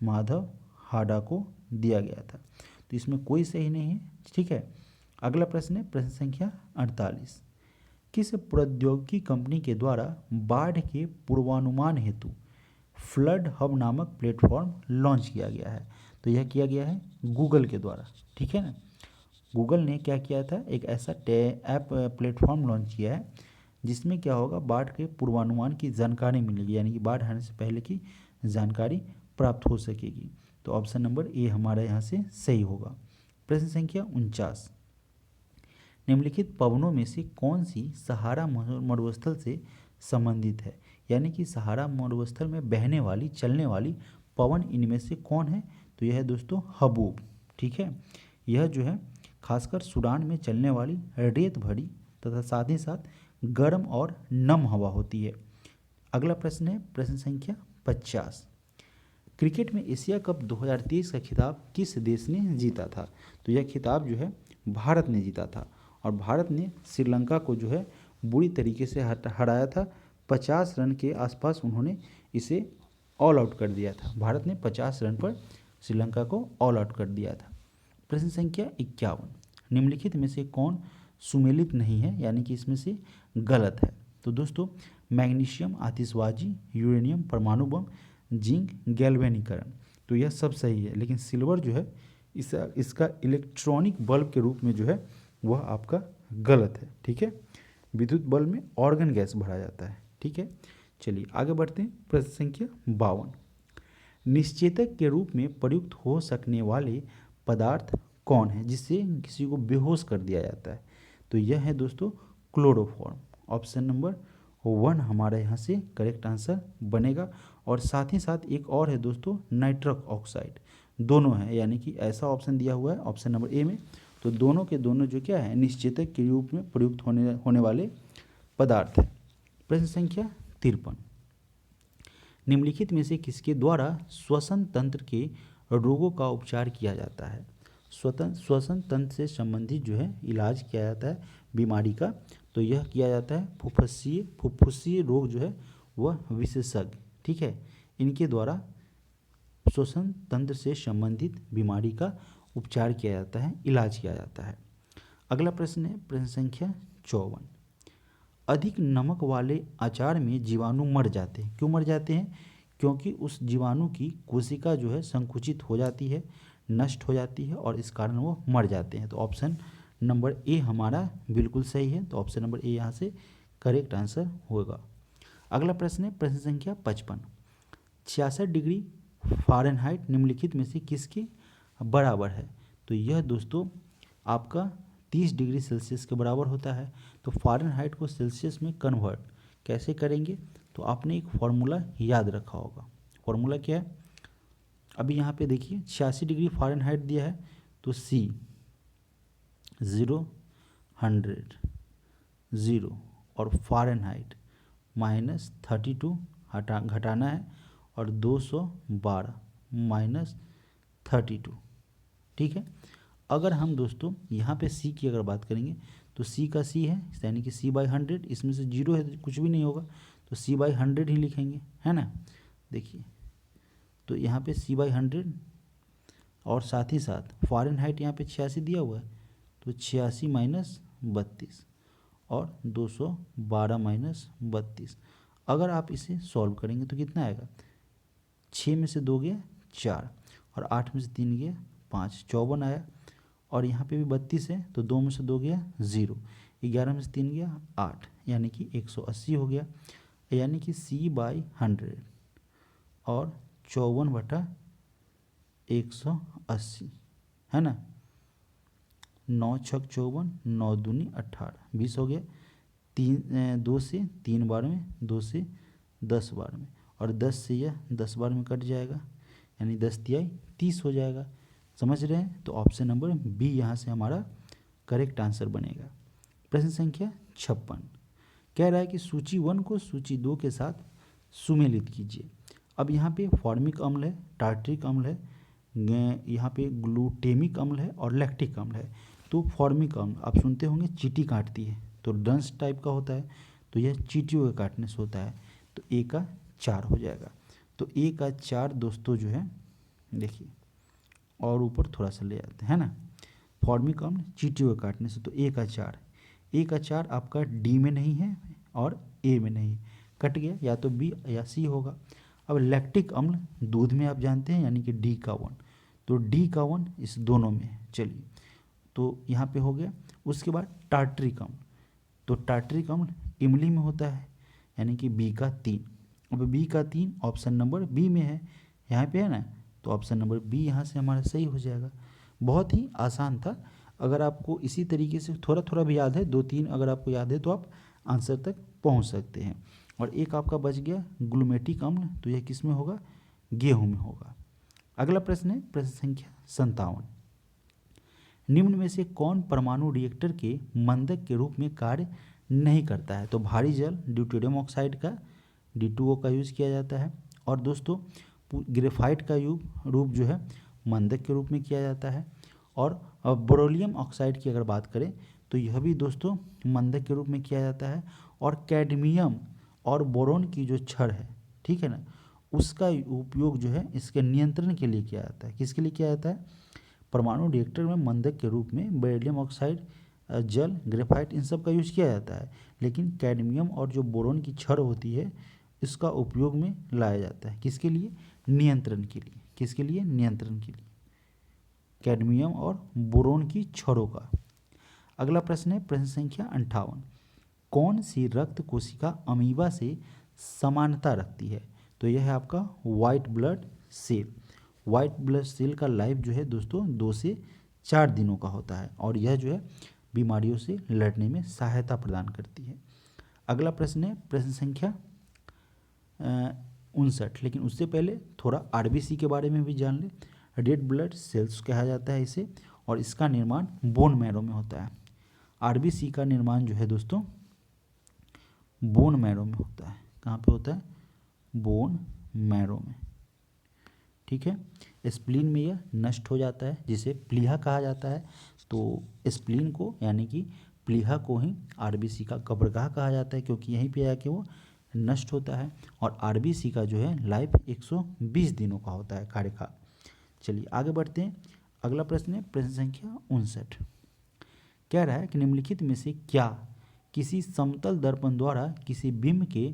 माधव हाड़ा को दिया गया था। तो इसमें कोई सही नहीं है। ठीक है, अगला प्रश्न है प्रश्न संख्या 48। किस प्रौद्योगिकी कंपनी के द्वारा बाढ़ के पूर्वानुमान हेतु फ्लड हब नामक प्लेटफॉर्म लॉन्च किया गया है? तो यह किया गया है गूगल के द्वारा। ठीक है ना, गूगल ने क्या किया था, एक ऐसा ऐप प्लेटफॉर्म लॉन्च किया है जिसमें क्या होगा, बाढ़ के पूर्वानुमान की जानकारी मिलेगी, यानी कि बाढ़ आने से पहले की जानकारी प्राप्त हो सकेगी। तो ऑप्शन नंबर ए हमारा यहाँ से सही होगा। प्रश्न संख्या 49। निम्नलिखित पवनों में से कौन सी सहारा मरुस्थल से संबंधित है? यानी कि सहारा मरुस्थल में बहने वाली चलने वाली पवन इनमें से कौन है? तो यह है दोस्तों हबूब। ठीक है, यह जो है खासकर सूडान में चलने वाली रेत भरी तथा साथ ही साथ गर्म और नम हवा होती है। अगला प्रश्न है प्रश्न संख्या 50। क्रिकेट में एशिया कप 2023 का खिताब किस देश ने जीता था? तो यह खिताब जो है भारत ने जीता था और भारत ने श्रीलंका को जो है बुरी तरीके से हराया था। 50 रन के आसपास उन्होंने इसे ऑल आउट कर दिया था। भारत ने 50 रन पर श्रीलंका को ऑल आउट कर दिया था। प्रश्न संख्या 51। निम्नलिखित में से कौन सुमेलित नहीं है, यानी कि इसमें से गलत है? तो दोस्तों मैग्नीशियम आतिशबाजी, यूरेनियम परमाणु बम, जिंक गैल्वेनीकरण, तो यह सब सही है, लेकिन सिल्वर जो है इसका इलेक्ट्रॉनिक बल्ब के रूप में जो है वह आपका गलत है। ठीक है, विद्युत बल्ब में ऑर्गन गैस भरा जाता है। ठीक है, चलिए आगे बढ़ते हैं। प्रश्न संख्या 52। निश्चेतक के रूप में प्रयुक्त हो सकने वाले पदार्थ कौन है जिससे किसी को बेहोश कर दिया जाता है? तो यह है दोस्तों क्लोरोफॉर्म। ऑप्शन नंबर 1 हमारे यहाँ से करेक्ट आंसर बनेगा। और साथ ही साथ एक और है दोस्तों नाइट्रस ऑक्साइड, दोनों है, यानी कि ऐसा ऑप्शन दिया हुआ है ऑप्शन नंबर ए में। तो दोनों के दोनों जो क्या है निश्चेतक के रूप में प्रयुक्त होने वाले पदार्थ है। प्रश्न संख्या 53। निम्नलिखित में से किसके द्वारा श्वसन तंत्र के रोगों का उपचार किया जाता है? श्वसन तंत्र से संबंधित जो है इलाज किया जाता है बीमारी का, तो यह किया जाता है फुफ्फुसीय रोग जो है वह विशेषज्ञ। ठीक है, इनके द्वारा श्वसन तंत्र से संबंधित बीमारी का उपचार किया जाता है, इलाज किया जाता है। अगला प्रश्न है प्रश्न संख्या 54। अधिक नमक वाले अचार में जीवाणु मर जाते हैं। क्यों मर जाते हैं? क्योंकि उस जीवाणु की कोशिका जो है संकुचित हो जाती है, नष्ट हो जाती है और इस कारण वो मर जाते हैं। तो ऑप्शन नंबर ए हमारा बिल्कुल सही है। तो ऑप्शन नंबर ए यहाँ से करेक्ट आंसर होगा। अगला प्रश्न है प्रश्न संख्या 55। 66 डिग्री फ़ारेनहाइट निम्नलिखित में से किसके बराबर है? तो यह दोस्तों आपका 30 डिग्री सेल्सियस के बराबर होता है। तो फ़ारेनहाइट को सेल्सियस में कन्वर्ट कैसे करेंगे? तो आपने एक फॉर्मूला याद रखा होगा। फॉर्मूला क्या है? अभी यहाँ पे देखिए 86 डिग्री फ़ारेनहाइट दिया है, तो C 0 100 0 और फ़ारेनहाइट -32 घटाना है और 212 -32। ठीक है। अगर हम दोस्तों यहाँ पे C की अगर बात करेंगे तो C का C है, यानी कि C/100, इसमें से 0 है तो कुछ भी नहीं होगा, तो C/100 ही लिखेंगे, है ना। देखिए तो यहाँ पे C/100 और साथ ही साथ फ़ारेनहाइट यहाँ पे 86 दिया हुआ है, तो 86 - 32 और 212 - 32। अगर आप इसे सॉल्व करेंगे तो कितना आएगा? 6 में से 2 गया 4 और 8 में से 3 गया 5, 54 आया। और यहाँ पे भी 32 है, तो 2 में से 2 गया 0, 11 में से 3 गया 8, यानी कि 180 हो गया। यानी कि C/100 और 54/180, है ना। 9 छक 54, 9 दूनी 18, 20 हो गया। 2 से 3 बार में, 2 से 10 बार में, और 10 से यह 10 बार में कट जाएगा, यानी 10 तिहाई 30 हो जाएगा। समझ रहे हैं? तो ऑप्शन नंबर बी यहाँ से हमारा करेक्ट आंसर बनेगा। प्रश्न संख्या 56 कह रहा है कि सूची 1 को सूची 2 के साथ सुमेलित कीजिए। अब यहाँ पे फॉर्मिक अम्ल है, टार्ट्रिक अम्ल है, यहाँ पे ग्लूटेमिक अम्ल है और लैक्टिक अम्ल है। तो फॉर्मिक अम्ल आप सुनते होंगे चींटी काटती है, तो डंस टाइप का होता है, तो यह चींटियों के काटने से होता है। तो ए का 4 हो जाएगा। तो ए का 4 दोस्तों जो है, देखिए और ऊपर थोड़ा सा ले आते हैं ना, फॉर्मिक अम्ल चींटियों के काटने से, तो ए का 4। ए का 4 आपका डी में नहीं है और ए में नहीं, कट गया, या तो बी या सी होगा। अब लैक्टिक अम्ल दूध में आप जानते हैं, यानी कि डी का 1, तो डी का 1 इस दोनों में है। चलिए तो यहाँ पे हो गया। उसके बाद टार्ट्रिक अम्ल, तो टार्ट्रिक अम्ल इमली में होता है, यानी कि बी का 3। अब बी का 3 ऑप्शन नंबर बी में है, यहाँ पे है ना, तो ऑप्शन नंबर बी यहाँ से हमारा सही हो जाएगा। बहुत ही आसान था। अगर आपको इसी तरीके से थोड़ा थोड़ा भी याद है, 2-3 अगर आपको याद है, तो आप आंसर तक पहुँच सकते हैं। और एक आपका बच गया ग्लूमेटिक अम्ल, तो यह किस में होगा? गेहूं में होगा। अगला प्रश्न है प्रश्न संख्या 57। निम्न में से कौन परमाणु रिएक्टर के मंदक के रूप में कार्य नहीं करता है? तो भारी जल ड्यूटेरियम ऑक्साइड का D2O का यूज़ किया जाता है। और दोस्तों ग्रेफाइट का रूप जो है मंदक के रूप में किया जाता है। और बोरोलियम ऑक्साइड की अगर बात करें तो यह भी दोस्तों मंदक के रूप में किया जाता है। और कैडमियम और बोरोन की जो छड़ है, ठीक है ना, उसका उपयोग जो है इसके नियंत्रण के लिए किया जाता है। किसके लिए किया जाता है? परमाणु रिएक्टर में मंदक के रूप में बेरिलियम ऑक्साइड, जल, ग्रेफाइट, इन सब का यूज़ किया जाता है। लेकिन कैडमियम और जो बोरोन की छड़ होती है इसका उपयोग में लाया जाता है। किसके लिए? नियंत्रण के लिए। किसके लिए? नियंत्रण के लिए, कैडमियम और बोरोन की छड़ों का। अगला प्रश्न है प्रश्न संख्या 58। कौन सी रक्त कोशिका अमीबा से समानता रखती है? तो यह है आपका white blood cell. White blood cell का लाइफ जो है दोस्तों 2 से 4 दिनों का होता है, और यह जो है बीमारियों से लड़ने में सहायता प्रदान करती है। अगला प्रश्न है प्रश्न संख्या 59। लेकिन उससे पहले थोड़ा आरबीसी के बारे में भी जान लें। रेड ब्लड सेल्स कहा जाता है इसे, और इसका निर्माण बोन मैरो में होता है। आरबीसी का निर्माण जो है दोस्तों बोन मैरो में होता है। कहाँ पे होता है? बोन मैरो में। ठीक है। स्प्लीन में यह नष्ट हो जाता है, जिसे प्लीहा कहा जाता है। तो स्प्लीन को, यानी कि प्लीहा को ही आरबीसी का कब्रगाह कहा जाता है, क्योंकि यहीं पे आके वो नष्ट होता है। और आरबीसी का जो है लाइफ 120 दिनों का होता है कार्यकाल। चलिए आगे बढ़ते हैं। अगला प्रश्न है प्रश्न संख्या 59। कह रहा है कि निम्नलिखित में से क्या किसी समतल दर्पण द्वारा किसी बिंब के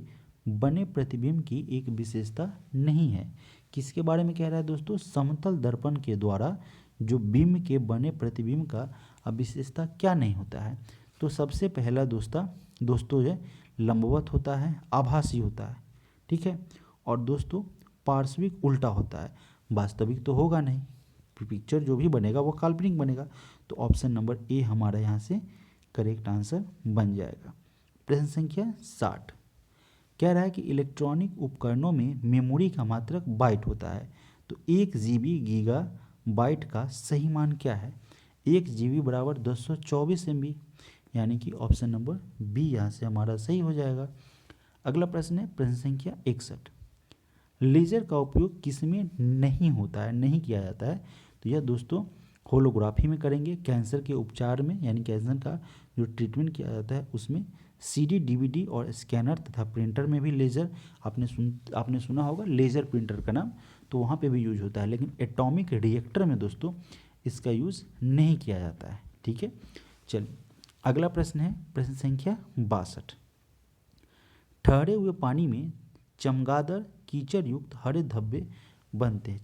बने प्रतिबिंब की एक विशेषता नहीं है। किसके बारे में कह रहा है दोस्तों? समतल दर्पण के द्वारा जो बिंब के बने प्रतिबिंब का विशेषता क्या नहीं होता है? तो सबसे पहला दोस्तों है लंबवत होता है, आभासी होता है, ठीक है। और दोस्तों पार्श्विक उल्टा होता है, वास्तविक तो होगा नहीं, पिक्चर जो भी बनेगा वो काल्पनिक बनेगा। तो ऑप्शन नंबर ए हमारा यहाँ से करेक्ट आंसर बन जाएगा। प्रश्न संख्या 60 कह रहा है कि इलेक्ट्रॉनिक उपकरणों में मेमोरी का मात्रक बाइट होता है, तो 1 GB गीगा बाइट का सही मान क्या है? 1 GB बराबर 224 MB, यानी कि ऑप्शन नंबर बी यहाँ से हमारा सही हो जाएगा। अगला प्रश्न है प्रश्न संख्या 61 लेजर का उपयोग किस में नहीं होता है, नहीं किया जाता है? तो यह दोस्तों होलोग्राफी में करेंगे, कैंसर के उपचार में यानी कैंसर का जो ट्रीटमेंट किया जाता है उसमें, CD DVD और स्कैनर तथा प्रिंटर में भी लेज़र आपने सुना होगा लेज़र प्रिंटर का नाम, तो वहाँ पे भी यूज होता है। लेकिन एटॉमिक रिएक्टर में दोस्तों इसका यूज़ नहीं किया जाता है, ठीक है। चलिए अगला प्रश्न है प्रश्न संख्या 62 ठहरे हुए पानी में चमगादड़ कीचड़ युक्त हरे धब्बे बनते हैं।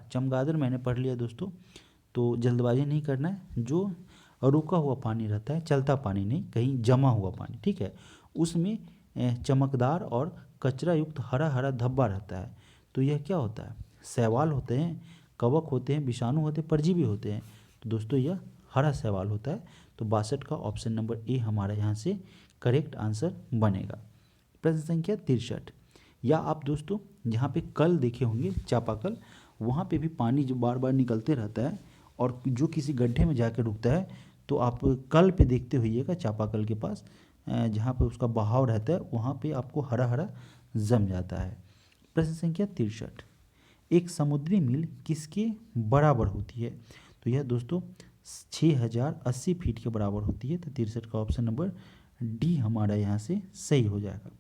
चमगादड़ मैंने पढ़ लिया दोस्तों, तो जल्दबाजी नहीं करना है। जो रुका हुआ पानी रहता है, चलता पानी नहीं, कहीं जमा हुआ पानी, ठीक है, उसमें चमकदार और कचरा युक्त हरा हरा धब्बा रहता है। तो यह क्या होता है? शैवाल होते हैं, कवक होते हैं, विषाणु होते हैं, परजीवी होते हैं। तो दोस्तों यह हरा शैवाल होता है। तो 62 का ऑप्शन नंबर ए हमारा यहाँ से करेक्ट आंसर बनेगा। प्रश्न संख्या 63 या आप दोस्तों जहाँ पे कल देखे होंगे चापाकल, वहाँ पे भी पानी जो बार बार निकलते रहता है और जो किसी गड्ढे में जाकर रुकता है, तो आप कल पे देखते होइएगा चापाकल के पास जहाँ पे उसका बहाव रहता है वहाँ पे आपको हरा हरा जम जाता है। प्रश्न संख्या 63 एक समुद्री मील किसके बराबर होती है? तो यह दोस्तों 6080 फीट के बराबर होती है। तो 63 का ऑप्शन नंबर डी हमारा यहाँ से सही हो जाएगा।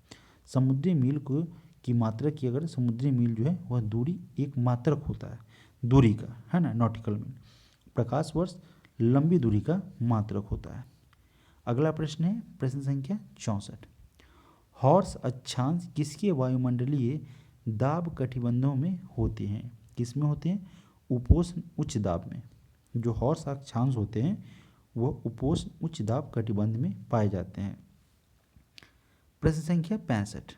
समुद्री मील को की मात्रक की अगर समुद्री मील जो है वह दूरी एक मात्रक होता है दूरी का, है ना, नॉटिकल मील। प्रकाश वर्ष लंबी दूरी का मात्रक होता है। अगला प्रश्न है प्रश्न संख्या 64 हॉर्स अक्षांश किसके वायुमंडलीय दाब कटिबंधों में होते हैं? किस में होते हैं? उपोष्ण उच्च दाब में। जो हॉर्स अक्षांश होते हैं वह उपोष्ण उच्च दाब कटिबंध में पाए जाते हैं। प्रश्न संख्या 65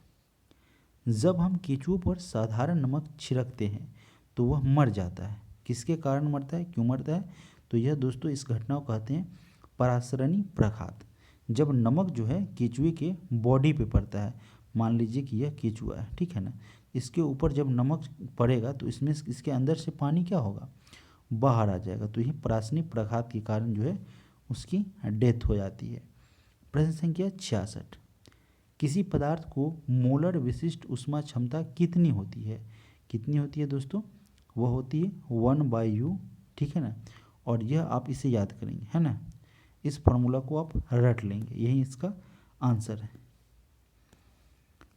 जब हम केंचुओं पर साधारण नमक छिड़कते हैं तो वह मर जाता है, किसके कारण मरता है, क्यों मरता है? तो यह दोस्तों इस घटना को कहते हैं परासरणी प्रघात। जब नमक जो है केंचुए के बॉडी पे पड़ता है, मान लीजिए कि यह केंचुआ है, ठीक है ना, इसके ऊपर जब नमक पड़ेगा तो इसमें इसके अंदर से पानी क्या होगा, बाहर आ जाएगा। तो यह परासरणी प्रघात के कारण जो है उसकी डेथ हो जाती है। प्रश्न संख्या 66 किसी पदार्थ को मोलर विशिष्ट ऊष्मा क्षमता कितनी होती है? कितनी होती है दोस्तों? वह होती है 1/U, ठीक है ना। और यह आप इसे याद करेंगे, है ना, इस फॉर्मूला को आप रट लेंगे, यही इसका आंसर है।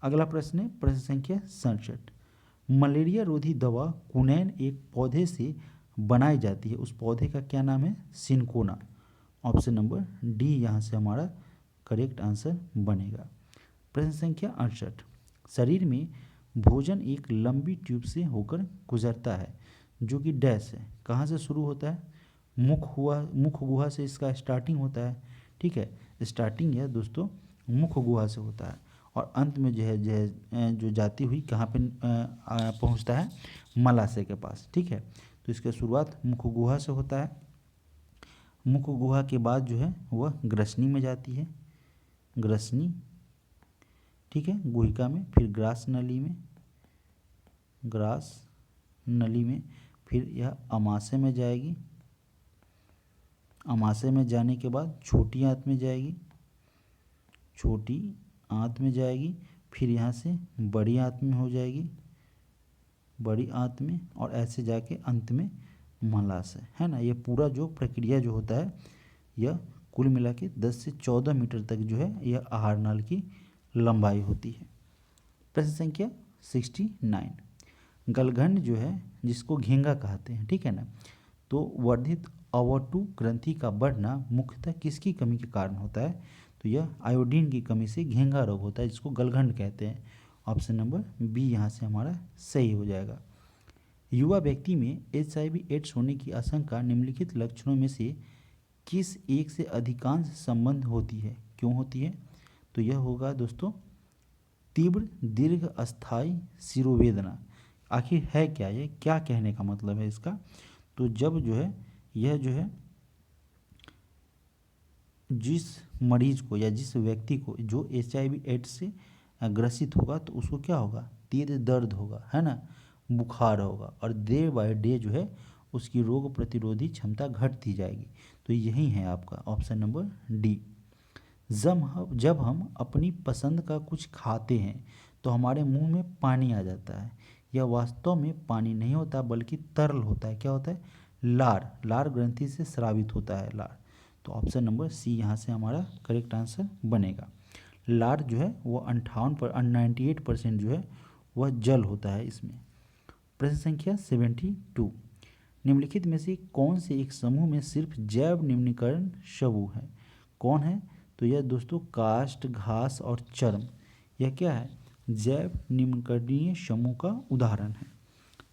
अगला प्रश्न है प्रश्न संख्या 67 मलेरिया रोधी दवा कुनैन एक पौधे से बनाई जाती है, उस पौधे का क्या नाम है? सिनकोना। ऑप्शन नंबर डी यहाँ से हमारा करेक्ट आंसर बनेगा। प्रश्न संख्या 68 शरीर में भोजन एक लंबी ट्यूब से होकर गुजरता है जो कि डैश है, कहाँ से शुरू होता है? मुख गुहा से इसका स्टार्टिंग होता है, ठीक है, स्टार्टिंग यह दोस्तों मुख गुहा से होता है और अंत में जो जाती हुई कहाँ पे पहुँचता है? मलाशय के पास, ठीक है। तो इसका शुरुआत मुख गुहा से होता है। मुख गुहा के बाद जो है वह ग्रसनी में जाती है, ग्रसनी, ठीक है, गुहिका में, फिर ग्रास नली में, ग्रास नली में, फिर यह अमाशय में जाएगी, अमाशय में जाने के बाद छोटी आंत में जाएगी, छोटी आंत में जाएगी, फिर यहाँ से बड़ी आंत में हो जाएगी, बड़ी आंत में, और ऐसे जाके अंत में मलाशय, है ना। ये पूरा जो प्रक्रिया जो होता है यह कुल मिला के 10 से 14 मीटर तक जो है यह आहार नाल की लंबाई होती है। प्रश्न संख्या 69 गलघंड जो है जिसको घेंगा कहते हैं, ठीक है ना, तो वर्धित अवॉटू ग्रंथि का बढ़ना मुख्यतः किसकी कमी के कारण होता है? तो यह आयोडीन की कमी से घेंघा रोग होता है, जिसको गलघंट कहते हैं। ऑप्शन नंबर बी यहाँ से हमारा सही हो जाएगा। युवा व्यक्ति में HIV एड्स होने की आशंका निम्नलिखित लक्षणों में से किस एक से अधिकांश संबंध होती है? क्यों होती है? तो यह होगा दोस्तों तीव्र दीर्घ अस्थायी शिरोवेदना। आखिर है क्या ये, क्या कहने का मतलब है इसका? तो जब जो है यह जो है जिस मरीज को या जिस व्यक्ति को जो HIV एड्स से ग्रसित होगा तो उसको क्या होगा? तेज दर्द होगा, है ना, बुखार होगा, और डे बाय डे जो है उसकी रोग प्रतिरोधी क्षमता घटती जाएगी। तो यही है आपका ऑप्शन नंबर डी। जब हम अपनी पसंद का कुछ खाते हैं तो हमारे मुंह में पानी आ जाता है। यह वास्तव में पानी नहीं होता बल्कि तरल होता है। क्या होता है? लार ग्रंथि से स्रावित होता है लार। तो ऑप्शन नंबर सी यहाँ से हमारा करेक्ट आंसर बनेगा। लार जो है वो 98% जो है वह जल होता है इसमें। प्रश्न संख्या 72, निम्नलिखित में से कौन से एक समूह में सिर्फ जैव निम्नीकरण समूह है? कौन है? तो यह दोस्तों काष्ठ, घास और चर्म। यह क्या है? जैव निम्नकरणीय समूह का उदाहरण है।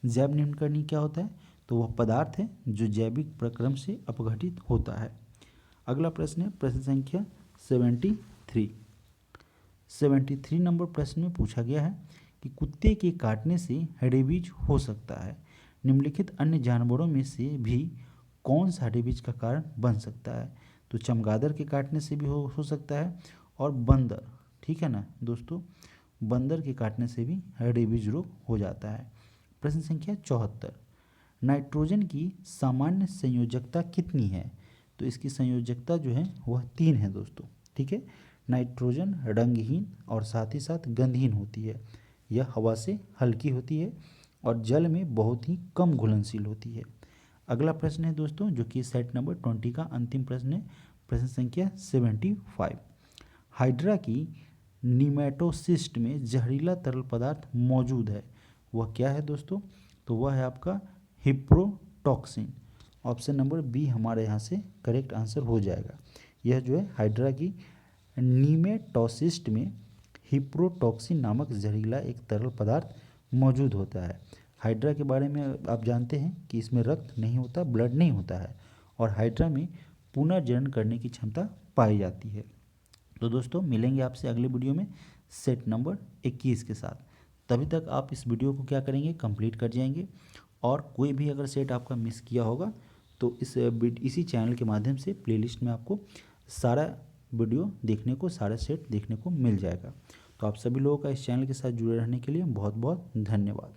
जैव निम्नकरणीय क्या होता है? तो वह पदार्थ है जो जैविक प्रक्रम से अपघटित होता है। अगला प्रश्न है प्रश्न संख्या 73 नंबर प्रश्न में पूछा गया है कि कुत्ते के काटने से रेबीज हो सकता है। निम्नलिखित अन्य जानवरों में से भी कौन सा रेबीज का कारण बन सकता है? तो चमगादड़ के काटने से भी हो सकता है, और बंदर, ठीक है ना दोस्तों, बंदर के काटने से भी रेबीज रोग हो जाता है। प्रश्न संख्या 74, नाइट्रोजन की सामान्य संयोजकता कितनी है? तो इसकी संयोजकता जो है वह 3 है दोस्तों, ठीक है। नाइट्रोजन रंगहीन और साथ ही साथ गंधहीन होती है। यह हवा से हल्की होती है और जल में बहुत ही कम घुलनशील होती है। अगला प्रश्न है दोस्तों जो कि सेट नंबर 20 का अंतिम प्रश्न है, प्रश्न संख्या 75। हाइड्रा की निमेटोसिस्ट में जहरीला तरल पदार्थ मौजूद है, वह क्या है दोस्तों? तो वह है आपका हिप्रोटॉक्सिन। ऑप्शन नंबर बी हमारे यहाँ से करेक्ट आंसर हो जाएगा। यह जो है हाइड्रा की निमेटोसिस्ट में हिप्रोटॉक्सिन नामक जहरीला एक तरल पदार्थ मौजूद होता है। हाइड्रा के बारे में आप जानते हैं कि इसमें रक्त नहीं होता, ब्लड नहीं होता है, और हाइड्रा में पुनर्जनन करने की क्षमता पाई जाती है। तो दोस्तों मिलेंगे आपसे अगले वीडियो में सेट नंबर 21 के साथ। तभी तक आप इस वीडियो को क्या करेंगे, कंप्लीट कर जाएंगे, और कोई भी अगर सेट आपका मिस किया होगा तो इसी चैनल के माध्यम से प्लेलिस्ट में आपको सारा वीडियो देखने को, सारा सेट देखने को मिल जाएगा। तो आप सभी लोगों का इस चैनल के साथ जुड़े रहने के लिए बहुत बहुत धन्यवाद।